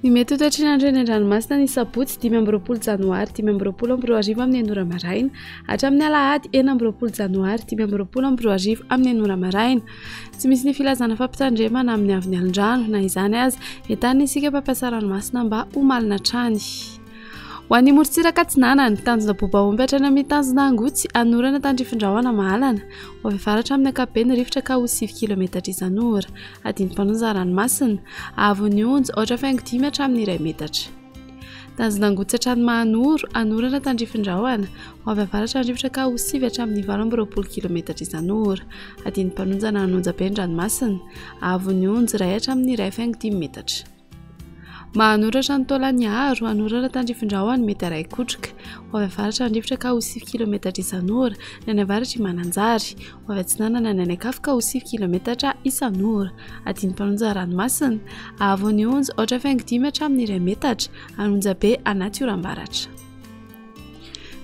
Ny mety ho toetr'andro eny an-dranomasina ny sabotsy 5 janoary 5 amin'ny enora maraina hatramin'ny alahady 9 janoary 5 amin'ny enora maraina. Tsy misy ny filazana fampitandremana amin'ny avy alin-drano na izany azy entanina isika mpampiasa ranomasina mba ho malina hatrany. Ho an'ny morontsiraka Atsinanana, tanjona bobaomby hatrany amin'ny tanjona angotsy anorana tandrifin-drahona mahalana. Ho avy avaratra amin'ny ankapobeny rivotra ka ho 7 kilometatra isan'ora. Adiny mpanonja ranomasina, avon'ny onja 8.5 hatramin'ny 2 metatra. Tanjona angotsy hatrany mahanoro, anorana tandrifin-drahona. Ho avy avaratra ny rivotra ka ho 7 hatramin'ny 20 kilometatra isan'ora. Adiny mpanonja na anonja be ny ranomasina, avon'ny onja 1 hatramin'ny 2.5 metatra. Mahanoratra ny taolany aro, anorana tandrifin-drahona mety aray kotroka. Ho avy avaratra ny rivotra ka ho 7 kilometatra isan'ora, ny any avaratra i Mananjary. Ho avy atsinanana ny any ankafo ka ho 7 kilometatra isan'ora. Adiny mpanonja ranomasina, avon'ny onja 8.5 hatramin'ny 2 metatra, anonja be anaty oram-baratra.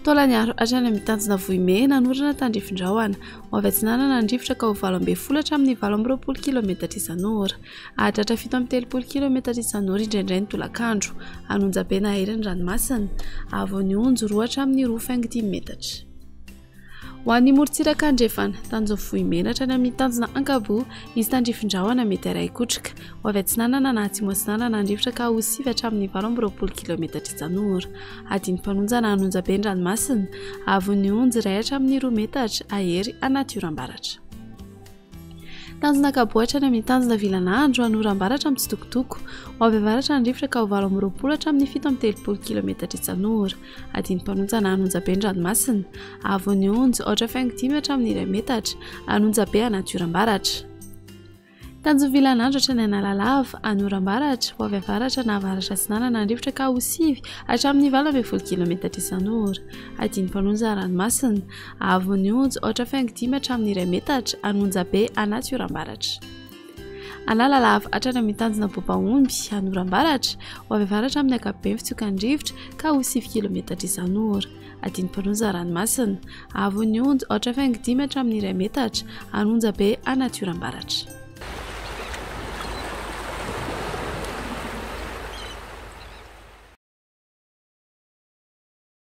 Taolany aro hatrany amin'ny tanjona vohimena anorana tandrifin-drahona. Ho avy atsinanana ny rivotra ka ho 8.10 hatramin'ny 20 kilometatra isan'ora. Ahatratra 7.30 kilometatra isan'ora indraindray ny tolakandro. Anonja be na heriny ranomasina, avon'ny onja 2 hatramin'ny 2.5 metatra. Ho an'ny morontsiraka andrefana, tanjona vohimena hatrany amin'ny tanjona ankabo, izy tandrifin-drahona mety aray kotroka. Ho avy atsinanana na atsimo atsinanana ny rivotra ka ho 7 hatramin'ny 20 kilometatra isan'ora. Adiny mpanonja na anonja be ny ranomasina, avon'ny onja 1 hatramin'ny 2 metatra, ahery anaty oram-baratra. Tanjona akaboatra any amin'ny tanjona vilanandro anoram-baratra mitsitokotoko. Ho avy avaratra ny rivotra ka ho 20 hatramin'ny 7.30 kilometatra isan'ora. Adiny mpanonja na anonja be ny ranomasina, avon'ny onja 8.5 hatramin'ny 2 metatra, anonja be anaty oram-baratra. Tanjona vilanandro hatrany analalava anoram-baratra. Ho avy avaratra na avaratra atsinanana ny rivotra ka ho 7 hatramin'ny 12 kilometatra isan'ora. Adiny mpanonja ranomasina, avon'ny onja 8.5 hatramin'ny 2 metatra, anonja be anaty oram-baratra. Analalava hatrany amin'ny tanjona bobaomby anoram-baratra. Ho avy avaratra amin'ny ankapobeny fitsokan'ny rivotra ka ho 7 kilometatra isan'ora. Adiny mpanonja ranomasina, avon'ny onja 8.5 hatramin'ny 2 metatra, anonja be anaty oram-baratra.